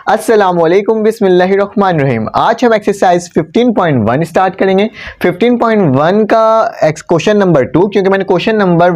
अस्सलामुअलैकुम बिस्मिल्लाहिर्रहमानिर्रहीम। आज हम एक्सरसाइज 15.1 स्टार्ट करेंगे। 15.1 का क्वेश्चन नंबर 2, क्योंकि मैंने क्वेश्चन नंबर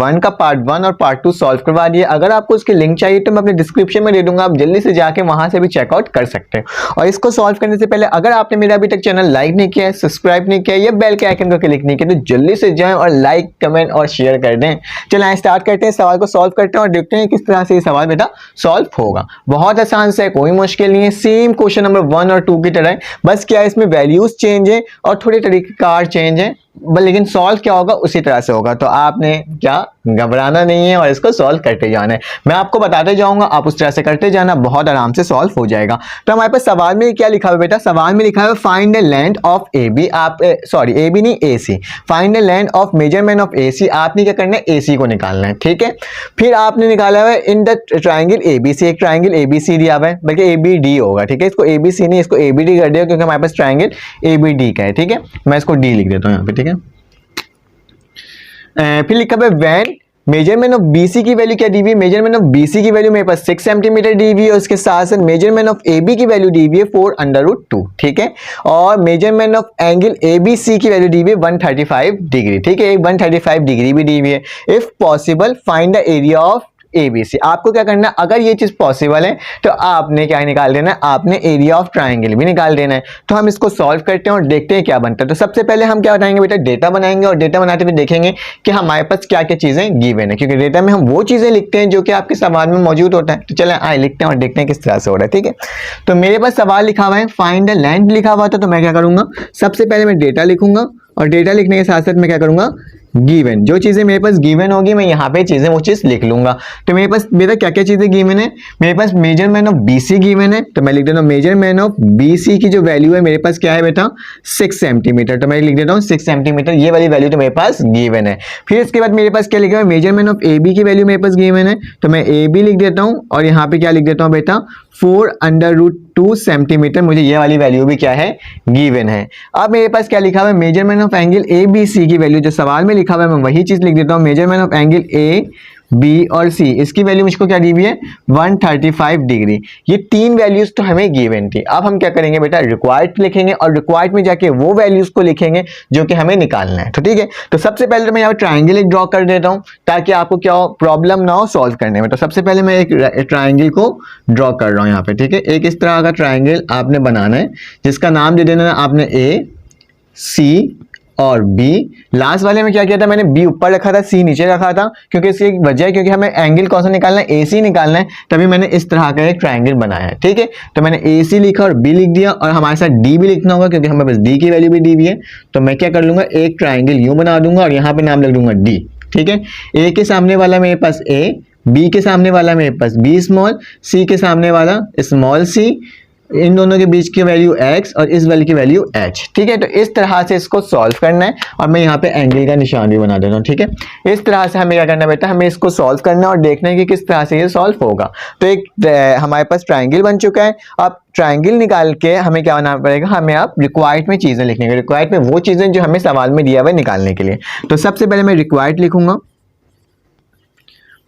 1 का पार्ट 1 और पार्ट 2 सॉल्व करवा दिया। अगर आपको उसकी लिंक चाहिए तो मैं अपने डिस्क्रिप्शन में दे दूंगा, आप जल्दी से जाके वहां से भी चेकआउट कर सकते हैं। और इसको सॉल्व करने से पहले अगर आपने मेरा अभी तक चैनल लाइक नहीं किया है, सब्सक्राइब नहीं किया है या बेल के आइकन को क्लिक नहीं किया तो जल्दी से जाएं और लाइक, कमेंट और शेयर कर दें। चलिए स्टार्ट करते हैं, सवाल को सॉल्व करते हैं और देखते हैं किस तरह से ये सवाल बेटा सॉल्व होगा। बहुत आसान से, कोई मुश्किल नहीं है, सेम क्वेश्चन नंबर 1 और 2 की तरह है। बस क्या है, इसमें वैल्यूज चेंज है और थोड़े तरीकेकार चेंज है, लेकिन सॉल्व क्या होगा उसी तरह से होगा। तो आपने क्या घबराना नहीं है और इसको सॉल्व करते जाना है। मैं आपको बताते जाऊंगा, आप उस तरह से करते जाना, बहुत आराम से सॉल्व हो जाएगा। तो हमारे पास सवाल में क्या लिखा हुआ है बेटा, सवाल में लिखा है find the length of A B. आप सॉरी ए बी नहीं A C, find the length of measurement of A C. आपने क्या करना है, ए सी को निकालना है, ठीक है। फिर आपने निकाला हुआ है in the triangle A B C, एक ट्राइंगल ए बी सी दिया हुआ है, बल्कि ए बी डी होगा, ठीक है। इसको ए बी सी नहीं, इसको ए बी डी कर दिया क्योंकि हमारे पास ट्राइंगल ए बी डी का है, ठीक है। मैं इसको डी लिख देता हूँ यहाँ पे, ठीक है। फिर लिखा है व्हेन मेजरमेंट ऑफ बीसी की वैल्यू क्या दी हुई है, मेजरमेंट ऑफ बीसी की वैल्यू मेरे पास 6 सेंटीमीटर दी हुई है, उसके साथ साथ मेजरमेंट ऑफ एबी की वैल्यू दी हुई है 4√2, ठीक है। और मेजरमेंट ऑफ एंगल एबीसी की वैल्यू दी हुई है 135 डिग्री, ठीक है। 135 डिग्री भी दी हुई है। If possible find the area of ABC। आपको क्या करना है, अगर ये चीज पॉसिबल है तो आपने क्या निकाल देना है, आपने एरिया ऑफ ट्राइंगल भी निकाल देना है। तो हम इसको सॉल्व करते हैं और देखते हैं क्या बनता है। तो सबसे पहले हम क्या बनाएंगे बेटा, डेटा बनाएंगे और डेटा बनाते हुए देखेंगे कि हमारे पास क्या क्या चीजें गिवन है, क्योंकि डेटा में हम वो चीजें लिखते हैं जो कि आपके सवाल में मौजूद होता है। तो चले आए लिखते हैं और देखते हैं किस तरह से हो रहा है, ठीक है। तो मेरे पास सवाल लिखा हुआ है फाइंड द लेंथ लिखा हुआ था, तो मैं क्या करूंगा, सबसे पहले मैं डेटा लिखूंगा और डेटा लिखने के साथ साथ मैं क्या करूंगा, गिवन, जो चीजें मेरे पास गिवन होगी मैं यहाँ पे चीजें वो चीज लिख लूंगा। तो मेरे पास बेटा क्या क्या चीजें गिवन है, मेरे पास मेजरमेंट ऑफ बीसी गिवन है, तो मैं लिख देता हूँ मेजरमेंट ऑफ बीसी की जो वैल्यू है मेरे पास क्या है बेटा 6 सेंटीमीटर, तो मैं लिख देता हूँ 6 सेंटीमीटर, ये वाली वैल्यू तो मेरे पास गिवन है। फिर इसके बाद मेरे पास क्या लिखा है, मेजरमेंट ऑफ ए बी की वैल्यू मेरे पास गिवन है, तो मैं ए बी लिख देता हूँ और यहाँ पे क्या लिख देता हूँ बेटा 4√2 सेंटीमीटर, मुझे ये वाली वैल्यू भी क्या है, गिवन है। अब मेरे पास क्या लिखा हुआ है, measurement of angle A B C की वैल्यू जो सवाल में लिखा हुआ है मैं वही चीज लिख देता हूँ, measurement of angle A B और सी, इसकी वैल्यू मुझको क्या दी हुई है 135 डिग्री। ये तीन वैल्यूज तो हमें गिवन थी। अब हम क्या करेंगे बेटा, रिक्वायर्ड लिखेंगे और रिक्वायर्ड में जाके वो वैल्यूज को लिखेंगे जो कि हमें निकालना है, तो ठीक है। तो सबसे पहले तो मैं यहाँ ट्राइंगल एक ड्रॉ कर देता हूँ ताकि आपको क्या हो, प्रॉब्लम ना हो सॉल्व करने में। तो सबसे पहले मैं एक ट्राइंगल को ड्रॉ कर रहा हूँ यहाँ पे, ठीक है। एक इस तरह का ट्राइंगल आपने बनाना है जिसका नाम दे देना है आपने ए सी और B। लास्ट वाले में क्या किया था, मैंने B ऊपर रखा था, C नीचे रखा था, क्योंकि इसकी एक वजह है, क्योंकि हमें एंगल कौन सा निकालना है, AC निकालना है, तभी मैंने इस तरह का एक ट्रायंगल बनाया है, ठीक है। तो मैंने AC लिखा और B लिख दिया और हमारे साथ D भी लिखना होगा क्योंकि हमें बस D की वैल्यू भी दी हुई है। तो मैं क्या कर लूंगा, एक ट्रायंगल यूं बना दूंगा और यहाँ पे नाम लिख दूंगा D, ठीक है। A के सामने वाला मेरे पास A, B के सामने वाला मेरे पास B स्मॉल, C के सामने वाला स्मॉल c, इन दोनों के बीच की वैल्यू x और इस वाली की वैल्यू h, ठीक है। तो इस तरह से इसको सॉल्व करना है और मैं यहाँ पे एंगल का निशान भी बना देता हूँ, ठीक है। इस तरह से हमें क्या करना है बेटा, हमें इसको सॉल्व करना है और देखना है कि किस तरह से ये सॉल्व होगा। तो एक हमारे पास ट्राइंगल बन चुका है। अब ट्राइंगल निकाल के हमें क्या बनाना पड़ेगा, हमें आप रिक्वायर्ड में चीजें लिखने के, रिक्वायर्ड में वो चीजें जो हमें सवाल में दिया हुआ है निकालने के लिए। तो सबसे पहले मैं रिक्वायर्ड लिखूंगा,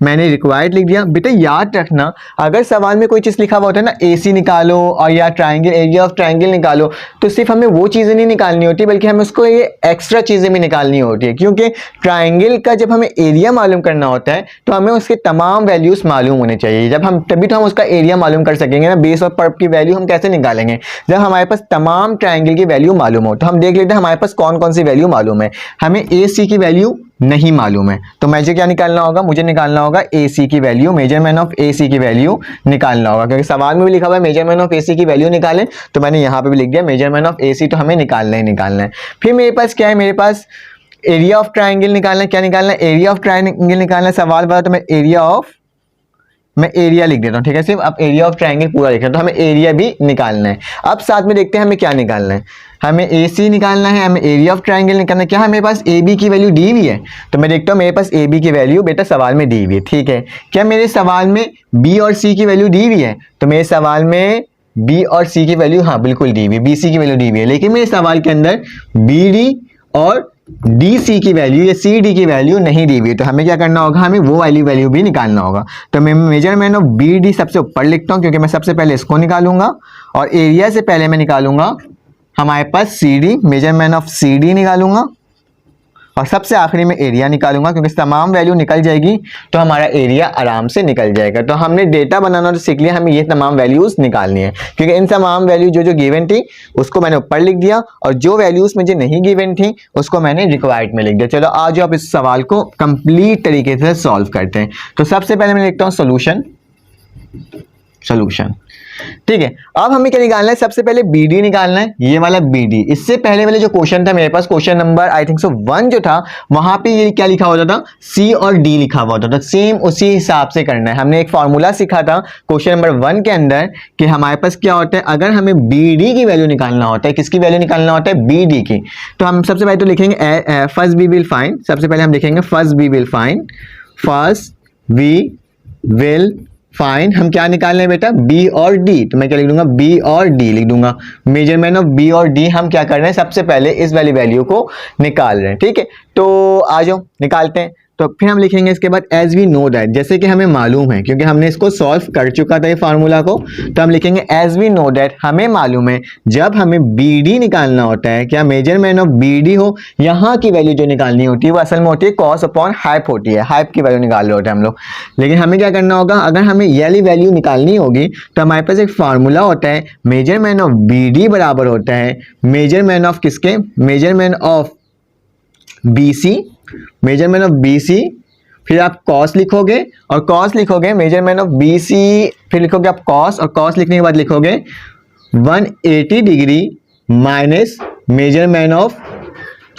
मैंने रिक्वायर्ड लिख दिया। बेटा याद रखना, अगर सवाल में कोई चीज लिखा हुआ होता है ना, AC निकालो और या ट्राइंगल, एरिया ऑफ ट्राइंगल निकालो, तो सिर्फ हमें वो चीजें नहीं निकालनी होती बल्कि हमें उसको ये एक्स्ट्रा चीजें भी निकालनी होती है, क्योंकि ट्राइंगल का जब हमें एरिया मालूम करना होता है तो हमें उसके तमाम वैल्यूज मालूम होने चाहिए। जब हम तभी तो हम उसका एरिया मालूम कर सकेंगे ना। बेस और पर्प की वैल्यू हम कैसे निकालेंगे, जब हमारे पास तमाम ट्राइंगल की वैल्यू मालूम हो। तो हम देख लेते हैं हमारे पास कौन कौन सी वैल्यू मालूम है। हमें AC की वैल्यू नहीं मालूम है, तो मुझे क्या निकालना होगा, मुझे निकालना होगा AC की वैल्यू, मेजरमेंट ऑफ AC की वैल्यू निकालना होगा, क्योंकि सवाल में भी लिखा हुआ है मेजरमेंट ऑफ AC की वैल्यू निकालें, तो मैंने यहाँ पे भी लिख दिया मेजरमेंट ऑफ AC, तो हमें निकालना ही निकालना है। फिर मेरे पास क्या है, मेरे पास एरिया ऑफ ट्राइंगल निकालना है। क्या निकालना है, एरिया ऑफ ट्राइंगल निकालना है। सवाल बता तो मैं एरिया लिख देता हूँ, ठीक है। सिर्फ अब एरिया ऑफ ट्राइंगल पूरा लिखना है, तो हमें एरिया भी निकालना है। अब साथ में देखते हैं हमें क्या निकालना है, हमें AC निकालना है, हमें एरिया ऑफ ट्राइंगल निकालना है। क्या है, मेरे पास AB की वैल्यू दी हुई है, तो मैं देखता हूँ मेरे पास AB की वैल्यू बेटा सवाल में दी हुई है, ठीक है। क्या मेरे सवाल में B और C की वैल्यू दी हुई है, तो मेरे सवाल में B और C की वैल्यू हाँ बिल्कुल दी हुई है, BC की वैल्यू दी हुई है, लेकिन मेरे सवाल के अंदर BD और डी सी की वैल्यू या सी डी की वैल्यू नहीं दी हुई है, तो हमें क्या करना होगा, हमें वो वाली वैल्यू भी निकालना होगा। तो मैं मेजरमेंट ऑफ बी डी सबसे ऊपर लिखता हूँ क्योंकि मैं सबसे पहले इसको निकालूंगा, और एरिया से पहले मैं निकालूंगा हमारे पास C D, measurement of C D निकालूंगा, और सबसे आखिरी में एरिया निकालूंगा क्योंकि तमाम वैल्यू निकल जाएगी तो हमारा एरिया आराम से निकल जाएगा। तो हमने डेटा बनाना तो सीख लिया, हमें ये तमाम वैल्यूज निकालनी है क्योंकि इन तमाम वैल्यू जो जो गिवन थी उसको मैंने ऊपर लिख दिया, और जो वैल्यूज मुझे नहीं गिवन थी उसको मैंने रिक्वायर्ड में लिख दिया। चलो आज आप इस सवाल को कंप्लीट तरीके से सॉल्व करते हैं। तो सबसे पहले मैं लिखता हूँ सोल्यूशन, ठीक है। अब हमें क्या निकालना है, सबसे पहले BD निकालना है, ये वाला BD। इससे पहले वाले जो क्वेश्चन था मेरे पास, question number I think so 1 जो था, वहां पे ये क्या लिखा होता था, C और D लिखा हुआ होता था। सेम उसी हिसाब से करना है। हमने एक फॉर्मूला सीखा था क्वेश्चन नंबर 1 के अंदर कि हमारे पास क्या होता है, अगर हमें BD की वैल्यू निकालना होता है, किसकी वैल्यू निकालना होता है, BD की। तो हम सबसे पहले तो लिखेंगे फर्स्ट वी विल फाइंड, सबसे पहले हम लिखेंगे first we will find, first we will fine हम क्या निकालने हैं बेटा, बी और डी। तो मैं क्या लिख दूंगा, बी और डी लिख दूंगा। मेजरमेंट ऑफ बी और डी हम क्या कर रहे हैं, सबसे पहले इस वाली वैल्यू को निकाल रहे हैं, ठीक है। तो आ जाओ निकालते हैं। तो फिर हम लिखेंगे इसके बाद एज वी नो दैट, जैसे कि हमें मालूम है क्योंकि हमने इसको सॉल्व कर चुका था ये फार्मूला को, तो हम लिखेंगे एज वी नो दैट, हमें मालूम है जब हमें बी डी निकालना होता है, क्या मेजरमेंट ऑफ बी डी हो, यहाँ की वैल्यू जो निकालनी होती है वो असल में होती है कॉस अपॉन हाइप होती है, हाइप की वैल्यू निकाल रहे होते हैं हम लोग। लेकिन हमें क्या करना होगा, अगर हमें ये वाली वैल्यू निकालनी होगी तो हमारे पास एक फार्मूला होता है, मेजरमेंट ऑफ बी डी बराबर होता है मेजरमेंट ऑफ किसके, measurement of B C, measurement of B C, फिर आप कॉस लिखोगे और कॉस लिखोगे मेजरमेंट ऑफ बी सी, फिर लिखोगे आप कॉस, और कॉस लिखने के बाद लिखोगे 180 डिग्री माइनस मेजरमेंट ऑफ,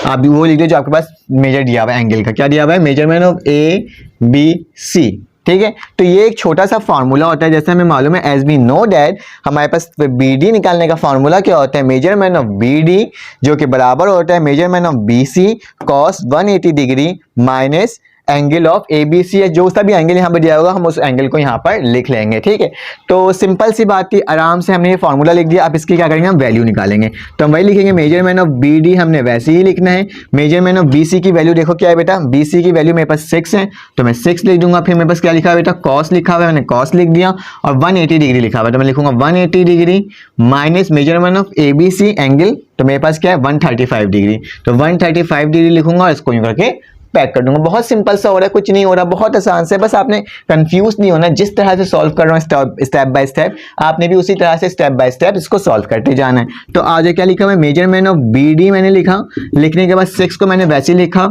आप वो लिख दो जो आपके पास मेजर दिया हुआ है एंगल का, क्या दिया हुआ है, measurement of A B C, ठीक है। तो ये एक छोटा सा फार्मूला होता है, जैसे हमें मालूम है एज वी नो दैट, हमारे पास BD निकालने का फार्मूला क्या होता है, मेजरमेंट ऑफ BD जो कि बराबर होता है measurement of BC cos 180 degree minus angle of ABC है, जो सा भी एंगल यहाँ पर दिया होगा हम उस एंगल को यहाँ पर लिख लेंगे, ठीक है। तो सिंपल सी बात थी, आराम से हमने ये फार्मूला लिख दिया। अब इसकी क्या करेंगे, हम वैल्यू निकालेंगे। तो हम वही लिखेंगे, मेजरमेंट ऑफ BD हमने वैसे ही लिखना है, मेजरमेंट ऑफ BC की वैल्यू देखो क्या है बेटा, BC की वैल्यू मेरे पास 6 है तो मैं 6 लिख दूंगा। फिर मेरे पास क्या लिखा है बेटा, कॉस लिखा हुआ है, मैंने कॉस लिख दिया, और 180 डिग्री लिखा हुआ है तो मैं लिखूंगा 180 degree minus measurement of ABC angle, तो मेरे पास क्या है 135 डिग्री, तो 135 डिग्री लिखूंगा और इसको यूं करके पैक कर दूंगा। बहुत सिंपल सा हो रहा है, कुछ नहीं हो रहा, बहुत आसान से, बस आपने कंफ्यूज नहीं होना। जिस तरह से सॉल्व कर रहा हूं स्टेप बाय स्टेप, आपने भी उसी तरह से स्टेप बाय स्टेप इसको सॉल्व करते जाना है। तो आज क्या लिखा है, मेजरमेंट ऑफ BD मैंने लिखा, लिखने के बाद 6 को मैंने वैसे ही लिखा,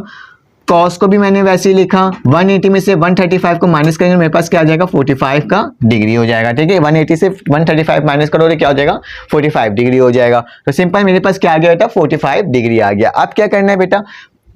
कॉस को भी मैंने वैसे ही लिखा, 180 में से 135 को माइनस करेंगे मेरे पास क्या आ जाएगा, 45 का डिग्री हो जाएगा, ठीक है। 180 से 135 माइनस करोगे क्या हो जाएगा, 45 डिग्री हो जाएगा। तो सिंपल मेरे पास क्या आ गया बेटा, 45 डिग्री आ गया। अब क्या करना है बेटा,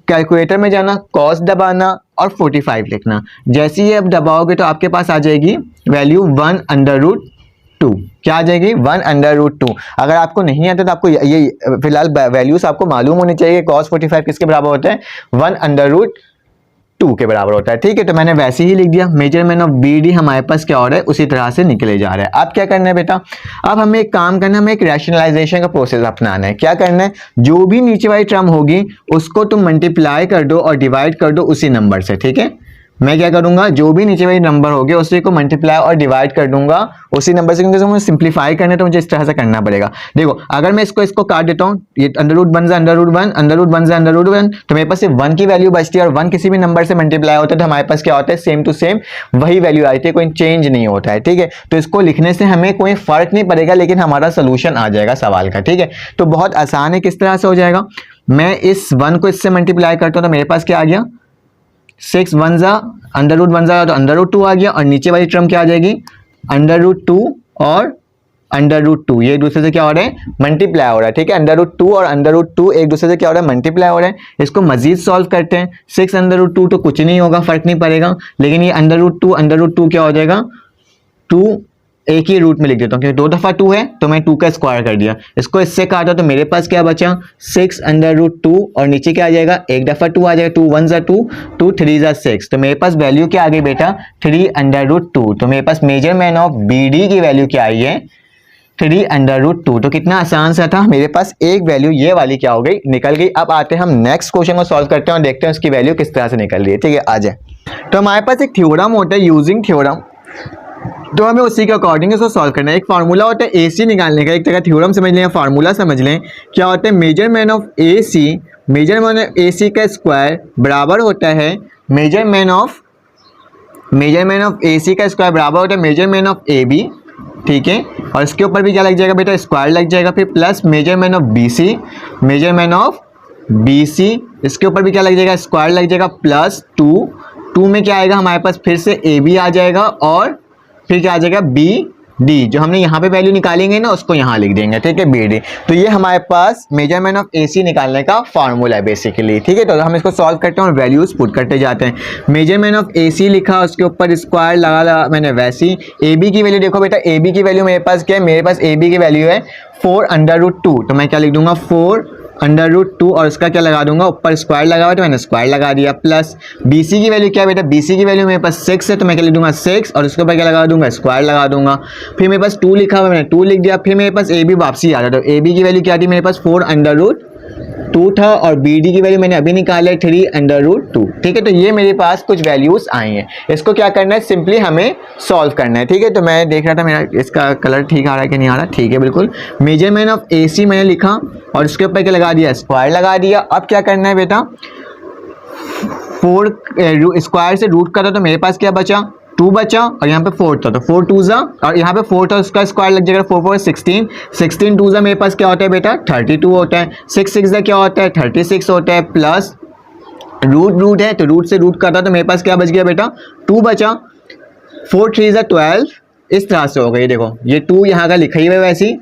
कैलकुलेटर में जाना, कॉस दबाना और 45 लिखना। जैसे ही आप दबाओगे तो आपके पास आ जाएगी वैल्यू 1/√2। क्या आ जाएगी, 1/√2। अगर आपको नहीं आता तो आपको ये फिलहाल वैल्यूज आपको मालूम होनी चाहिए। कॉस 45 किसके बराबर होता है, 1/√2 के बराबर होता है, ठीक है। तो मैंने वैसे ही लिख दिया। मेजरमेंट ऑफ BD हमारे पास क्या हो रहा है, उसी तरह से निकले जा रहा है। अब क्या करना है बेटा, अब हमें एक काम करना है, हमें एक रैशनलाइजेशन का प्रोसेस अपनाना है। क्या करना है, जो भी नीचे वाली टर्म होगी उसको तुम मल्टीप्लाई कर दो और डिवाइड कर दो उसी नंबर से, ठीक है। मैं क्या करूंगा, जो भी नीचे वाली नंबर होगी उसी को मल्टीप्लाई और डिवाइड कर दूंगा उसी नंबर से, क्योंकि मुझे सिंप्लीफाई करना है तो मुझे इस तरह से करना पड़ेगा। देखो अगर मैं इसको काट देता हूँ, ये अंडर बन जाए √1 तो मेरे पास सिर्फ 1 की वैल्यू बचती है, और 1 किसी भी नंबर से मल्टीप्लाई होता है तो हमारे पास क्या होता है, सेम टू सेम वही वैल्यू आती है, कोई चेंज नहीं होता है, ठीक है। तो इसको लिखने से हमें कोई फर्क नहीं पड़ेगा, लेकिन हमारा सोल्यूशन आ जाएगा सवाल का, ठीक है। तो बहुत आसान है, किस तरह से हो जाएगा, मैं इस 1 को इससे मल्टीप्लाई करता हूँ तो मेरे पास क्या आ गया, 6 1 जा √1 जा तो √2 आ गया, और नीचे वाली टर्म क्या आ जाएगी, √2 और √2, ये एक दूसरे से क्या हो रहा है, मल्टीप्लाई हो रहा है, ठीक है। √2 और √2 एक दूसरे से क्या हो रहा है, मल्टीप्लाई हो रहा है। इसको मजीद सॉल्व करते हैं, 6 √2 तो कुछ नहीं होगा, फर्क नहीं पड़ेगा, लेकिन ये √2 क्या हो जाएगा, 2 एक ही रूट में लिख देता हूँ क्योंकि 2 दफा 2 है तो मैं 2 का स्क्वायर कर दिया। इसको इससे काटा तो मेरे पास क्या बचा, 6 √2 और नीचे क्या आ जाएगा, एक दफा 2 आ जाएगा, 2 1 जा 2, 2 3 जा 6, तो मेरे पास वैल्यू क्या आ गई बेटा, 3 √2। तो मेरे पास मेजरमेंट ऑफ BD की वैल्यू क्या आई है, 3/√2। तो कितना आसान सा था, मेरे पास एक वैल्यू ये वाली क्या हो गई, निकल गई। अब आते हैं हम नेक्स्ट क्वेश्चन को सॉल्व करते हैं और देखते हैं उसकी वैल्यू किस तरह से निकल रही है। ठीक है, आ जाए। तो हमारे पास एक थ्योरम होता है यूजिंग थ्योरम, तो हमें उसी के अकॉर्डिंग इसको सॉल्व करना है। एक फार्मूला होता है AC निकालने का, एक तरह थ्योरम समझ लें या फार्मूला समझ लें। क्या होता है, measurement of AC, measurement of AC का स्क्वायर बराबर होता है मेजरमेंट ऑफ AC का स्क्वायर बराबर होता है मेजरमेंट ऑफ AB। ठीक है, और इसके ऊपर भी क्या लग जाएगा बेटा, स्क्वायर लग जाएगा, फिर प्लस मेजरमेंट ऑफ BC, इसके ऊपर भी क्या लग जाएगा, स्क्वायर लग जाएगा, प्लस 2 में क्या आएगा हमारे पास, फिर से AB आ जाएगा और फिर क्या आ जाएगा BD, जो हमने यहाँ पे वैल्यू निकालेंगे ना उसको यहाँ लिख देंगे। ठीक है, BD। तो ये हमारे पास मेजरमेंट ऑफ AC निकालने का फार्मूला है बेसिकली। ठीक है, तो हम इसको सॉल्व करते हैं और वैल्यूज पुट करते जाते हैं। मेजरमेंट ऑफ AC लिखा, उसके ऊपर स्क्वायर लगा मैंने, वैसी AB की वैल्यू देखो बेटा, AB की वैल्यू मेरे पास क्या है, मेरे पास AB की वैल्यू है 4/√2। तो मैं क्या लिख दूंगा, 4/√2 और उसका क्या लगा दूंगा, ऊपर स्क्वायर लगा हुआ तो मैंने स्क्वायर लगा दिया, प्लस BC की वैल्यू क्या है बेटा, BC की वैल्यू मेरे पास 6 है, तो मैं क्या लिख दूंगा 6 और उसके ऊपर क्या लगा दूंगा, स्क्वायर लगा दूंगा। फिर मेरे पास 2 लिखा हुआ है, मैंने 2 लिख दिया। फिर मेरे पास AB वापसी आ रहा, तो AB की वैल्यू क्या थी मेरे पास 4/√2 था और BD की वैल्यू मैंने अभी निकाला है 3/√2। ठीक है, तो ये मेरे पास कुछ वैल्यूज आई हैं, इसको क्या करना है, सिंपली हमें सॉल्व करना है। ठीक है, तो मैं देख रहा था मेरा इसका कलर ठीक आ रहा है कि नहीं आ रहा। ठीक है, बिल्कुल। मेजरमेंट ऑफ AC मैंने लिखा और उसके ऊपर क्या लगा दिया, स्क्वायर लगा दिया। अब क्या करना है बेटा, 4 स्क्वायर से रूट करा तो मेरे पास क्या बचा, 2 बचा और यहाँ पे 4 था, तो 4 2 जा और यहाँ पे 4 था उसका स्क्वायर लग जाएगा, 4 4 16, 16 2 जा मेरे पास क्या होता है बेटा 32 होता है, 6 6 जा क्या होता है 36 होता है, प्लस रूट है तो रूट से रूट करता तो मेरे पास क्या बच गया बेटा 2 बचा, 4 3 जा 12, इस तरह से होगा। ये देखो ये 2 यहाँ का लिखा ही है, वैसे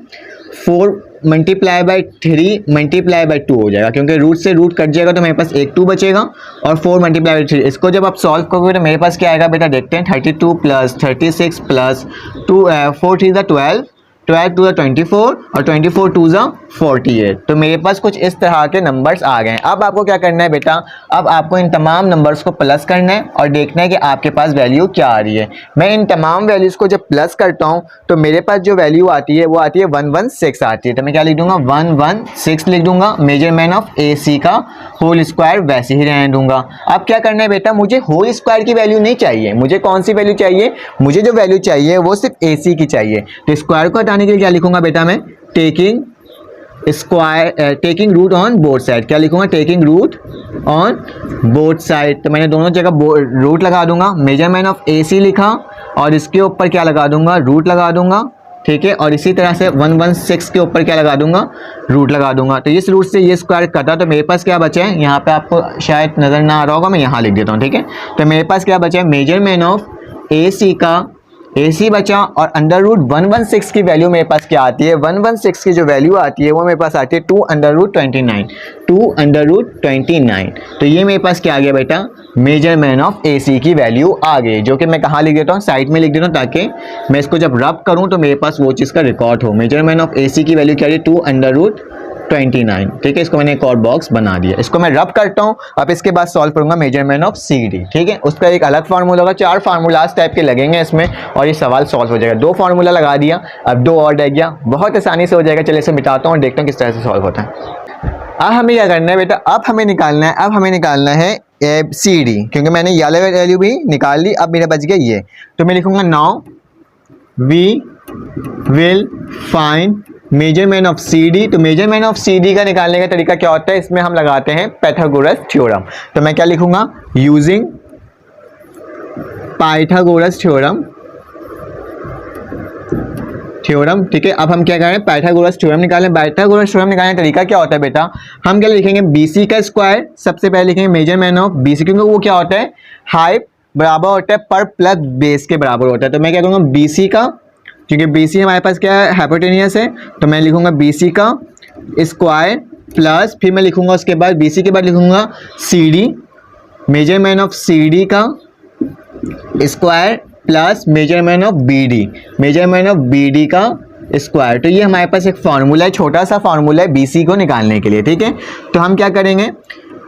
4 मल्टीप्लाई बाई 3 मल्टीप्लाई बाई 2 हो जाएगा, क्योंकि रूट से रूट कट जाएगा तो मेरे पास एक 2 बचेगा और 4 मल्टीप्लाई बाई 3। इसको जब आप सॉल्व करोगे तो मेरे पास क्या आएगा बेटा, देखते हैं, 32 प्लस 36 प्लस 2 4 3 जा 12, 12 2 24 और 24 2 जा 48। तो मेरे पास कुछ इस तरह के नंबर्स आ गए हैं। अब आपको क्या करना है बेटा, अब आपको इन तमाम नंबर्स को प्लस करना है और देखना है कि आपके पास वैल्यू क्या आ रही है। मैं इन तमाम वैल्यूज़ को जब प्लस करता हूँ तो मेरे पास जो वैल्यू आती है वो आती है 116 आती है। तो मैं क्या लिख दूंगा, 116 लिख दूंगा। मेजरमेंट ऑफ AC का होल स्क्वायर वैसे ही रहने दूंगा। अब क्या करना है बेटा, मुझे होल स्क्वायर की वैल्यू नहीं चाहिए, मुझे कौन सी वैल्यू चाहिए, मुझे जो वैल्यू चाहिए वो सिर्फ AC की चाहिए। तो स्क्वायर को हटाने के लिए क्या लिखूंगा बेटा, मैं taking root on both side, क्या लिखूंगा, taking root on both side. तो मैंने दोनों जगह रूट लगा दूंगा। मेजरमेंट ऑफ AC लिखा और इसके ऊपर क्या लगा दूंगा, रूट लगा दूंगा। ठीक है, और इसी तरह से 116 के ऊपर क्या लगा दूंगा, रूट लगा दूंगा। तो इस रूट से ये स्क्वायर कटा तो मेरे पास क्या बचा है, यहाँ पे आपको शायद नजर ना आ रहा होगा, मैं यहाँ लिख देता हूँ। ठीक है, तो मेरे पास क्या बचा है, मेजरमेंट ऑफ AC का AC बचा और अंडर रूट 116 की वैल्यू मेरे पास क्या आती है, 116 की जो वैल्यू आती है वो मेरे पास आती है 2/√29, 2/29। तो ये मेरे पास क्या आ गया बेटा, मेजरमेंट ऑफ AC की वैल्यू आ गई, जो कि मैं कहाँ लिख देता हूँ, साइड में लिख देता हूँ, ताकि मैं इसको जब रब करूँ तो मेरे पास वो चीज़ का रिकॉर्ड हो। मेजरमेंट ऑफ AC की वैल्यू क्या है, 2/29। ठीक है, इसको मैंने एक और बॉक्स बना दिया, इसको मैं रब करता हूँ। अब इसके बाद सॉल्व करूंगा मेजरमेंट ऑफ CD। ठीक है, उसका एक अलग फार्मूला होगा, 4 फार्मूलाज टाइप के लगेंगे इसमें और ये सवाल सॉल्व हो जाएगा। 2 फार्मूला लगा दिया, अब 2 और रह गया, बहुत आसानी से हो जाएगा। चलिए इसे मिटाता हूँ और देखता हूँ किस तरह से सॉल्व होता है। अब हमें क्या करना है बेटा, अब हमें निकालना है CD, क्योंकि मैंने ये वाली वैल्यू भी निकाल ली, अब मेरा बच गया ये। तो मैं लिखूंगा now we will find measurement of CD। तो मेजरमेंट ऑफ CD का निकालने का तरीका क्या होता है, इसमें हम लगाते हैं पाइथागोरस थ्योरम। तो मैं क्या लिखूंगा, यूजिंग पाइथागोरस थ्योरम। ठीक है, अब हम क्या करें, पाइथागोरस थ्योरम निकालें। पाइथागोरस थ्योरम निकालने का तरीका क्या होता है बेटा, हम क्या लिखेंगे, BC का स्क्वायर, सबसे पहले लिखेंगे मेजरमेंट ऑफ BC, क्योंकि वो क्या होता है, हाइट बराबर होता है पर प्लस बेस के बराबर होता है। तो मैं क्या करूँगा, BC का, क्योंकि BC हमारे पास क्या है, हाइपोटेनियस है, तो मैं लिखूंगा BC का स्क्वायर प्लस, फिर मैं लिखूंगा उसके बाद BC के बाद लिखूंगा CD, मेजरमेंट ऑफ CD का square plus measurement of BD, measurement of BD का स्क्वायर। तो ये हमारे पास एक फार्मूला है, छोटा सा फार्मूला है BC को निकालने के लिए। ठीक है, तो हम क्या करेंगे,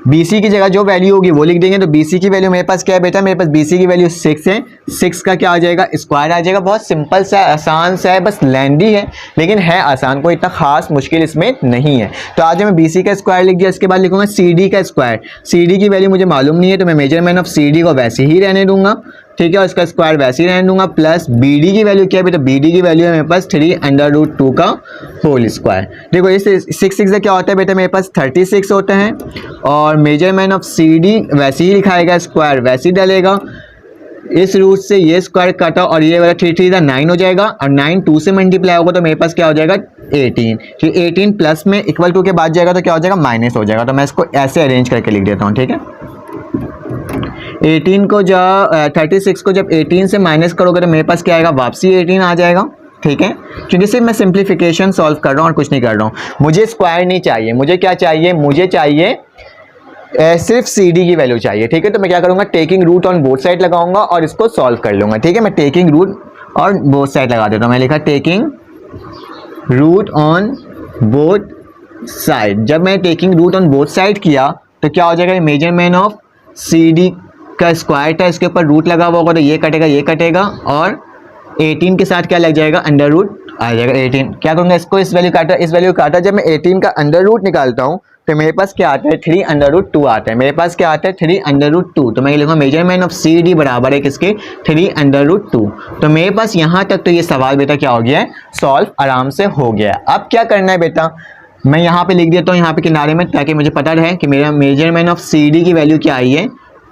BC की जगह जो वैल्यू होगी वो लिख देंगे। तो BC की वैल्यू मेरे पास क्या है बेटा, मेरे पास BC की वैल्यू 6 है। 6 का क्या आ जाएगा, स्क्वायर आ जाएगा। बहुत सिंपल सा आसान सा है, बस लेंदी है लेकिन है आसान, कोई इतना खास मुश्किल इसमें नहीं है। तो आज मैं BC का स्क्वायर लिख दिया, इसके बाद लिखूंगा CD का स्क्वायर। CD की वैल्यू मुझे मालूम नहीं है तो मैं मेजरमेंट ऑफ CD को वैसे ही रहने दूंगा, ठीक है, और इसका स्क्वायर वैसे ही रहने दूंगा। प्लस BD की वैल्यू क्या है बेटा, BD की वैल्यू है मेरे पास 3√2 का होल स्क्वायर। देखो इस 6 से क्या होता है बेटा, मेरे पास 36 होता है और मेजरमेंट ऑफ CD वैसे ही लिखाएगा, स्क्वायर वैसे ही डलेगा। इस रूट से ये स्क्वायर काटा और ये वाला 3 3 9 हो जाएगा और 9 2 से मल्टीप्लाई होगा तो मेरे पास क्या हो जाएगा 18। ठीक, 18 प्लस में इक्वल टू के बाद जाएगा तो क्या हो जाएगा, माइनस हो जाएगा। तो मैं इसको ऐसे अरेंज करके लिख देता हूँ, ठीक है। 18 को जब 36 को जब 18 से माइनस करोगे तो मेरे पास क्या आएगा, वापसी 18 आ जाएगा, ठीक है। क्योंकि सिर्फ मैं सिंप्लीफिकेशन सॉल्व कर रहा हूँ और कुछ नहीं कर रहा हूँ। मुझे स्क्वायर नहीं चाहिए, मुझे क्या चाहिए, मुझे चाहिए सिर्फ CD की वैल्यू चाहिए, ठीक है। तो मैं क्या करूँगा, taking root on both side लगाऊंगा और इसको सॉल्व कर लूँगा, ठीक है। मैं टेकिंग रूट और बोथ साइड लगा देता हूँ। मैं लिखा taking root on both side. जब मैं taking root on both side किया तो क्या हो जाएगा, मेजरमेंट ऑफ CD का स्क्वायर था, इसके ऊपर रूट लगा हुआ होगा तो ये कटेगा और 18 के साथ क्या लग जाएगा, अंडर रूट आ जाएगा 18। क्या करूँगा, इसको इस वैल्यू काटा। जब मैं 18 का अंडर रूट निकालता हूँ तो मेरे पास क्या आता है, 3√2 आता है। मेरे पास क्या आता है, 3√2। तो मैं लिखूंगा मेजरमेंट ऑफ CD बराबर है किसके, 3√2। तो मेरे पास यहाँ तक तो ये सवाल बेटा क्या हो गया है, सॉल्व आराम से हो गया। अब क्या करना है बेटा, मैं यहाँ पे लिख देता हूँ यहाँ पे किनारे में, ताकि मुझे पता रहे कि मेरा मेजरमेंट ऑफ CD की वैल्यू क्या आई है,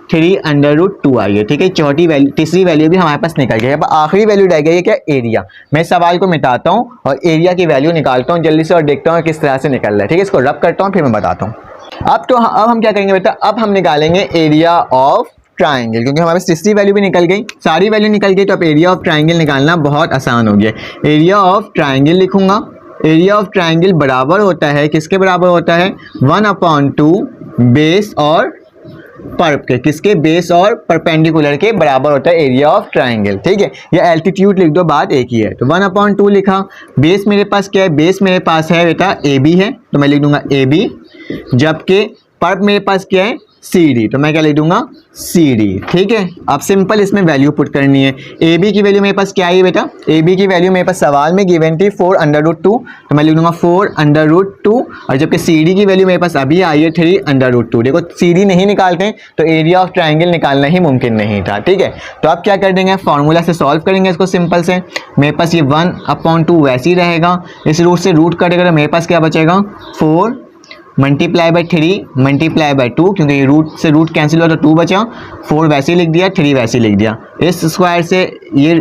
3√2 आई है, ठीक है। चौथी वैल्यू, तीसरी वैल्यू भी हमारे पास निकल गई है। अब आखिरी वैल्यू रह गई है क्या, एरिया। मैं सवाल को मिटाता हूँ और एरिया की वैल्यू निकालता हूँ जल्दी से और देखता हूँ किस तरह से निकल रहा है, ठीक है। इसको रब करता हूँ फिर मैं बताता हूँ। अब हम क्या करेंगे बेटा, अब हम निकालेंगे एरिया ऑफ ट्राइंगल, क्योंकि हमारे पास तीसरी वैल्यू भी निकल गई, सारी वैल्यू निकल गई। तो अब एरिया ऑफ ट्राइंगल निकालना बहुत आसान हो गया। एरिया ऑफ ट्राइंगल लिखूंगा। एरिया ऑफ ट्राइंगल बराबर होता है किसके बराबर होता है, 1/2 बेस और पर्प के, किसके, बेस और परपेंडिकुलर के बराबर होता है एरिया ऑफ ट्राइंगल, ठीक है। या एल्टीट्यूड लिख दो, बात एक ही है। तो 1/2 लिखा। बेस मेरे पास क्या है, बेस मेरे पास है बेटा AB है, तो मैं लिख दूंगा AB। जबकि पर्प मेरे पास क्या है, CD, तो मैं क्या लिख दूंगा, CD, ठीक है। अब सिंपल इसमें वैल्यू पुट करनी है। AB की वैल्यू मेरे पास क्या आई है बेटा, AB की वैल्यू मेरे पास सवाल में गिवन थी 4√2, तो मैं लिख दूंगा 4√2। और जबकि CD की वैल्यू मेरे पास अभी आई है 3√2। देखो CD नहीं निकालते हैं तो एरिया ऑफ ट्राइंगल निकालना ही मुमकिन नहीं था, ठीक है। तो अब क्या कर देंगे, फॉर्मूला से सॉल्व करेंगे इसको सिंपल से। मेरे पास ये 1/2 वैसे ही रहेगा, इस रूट से रूट कटेगा तो मेरे पास क्या बचेगा, 4 मल्टीप्लाई बाई 3 मल्टीप्लाई बाई 2, क्योंकि ये रूट से रूट कैंसिल हुआ तो 2 बचा। 4 वैसे ही लिख दिया, 3 वैसे ही लिख दिया। इस स्क्वायर से ये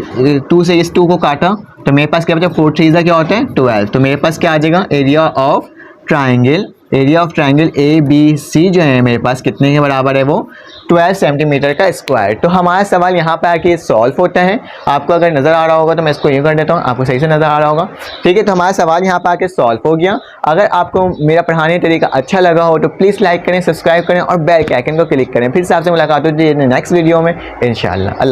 2 से इस 2 को काटा तो मेरे पास क्या बचा, 4 3 क्या होता है 12। तो मेरे पास क्या आ जाएगा, एरिया ऑफ ट्राइंगल ABC जो है मेरे पास कितने के बराबर है, वो 12 सेंटीमीटर का स्क्वायर। तो हमारा सवाल यहाँ पे आके सॉल्व होता है। आपको अगर नज़र आ रहा होगा तो मैं इसको यूँ कर देता हूँ, आपको सही से नज़र आ रहा होगा, ठीक है। तो हमारा सवाल यहाँ पे आके सॉल्व हो गया। अगर आपको मेरा पढ़ाने तरीका अच्छा लगा हो तो प्लीज़ लाइक करें, सब्सक्राइब करें और बेल के आइकन को क्लिक करें। फिर से आपसे मुलाकात होती है नेक्स्ट वीडियो में इंशाल्लाह।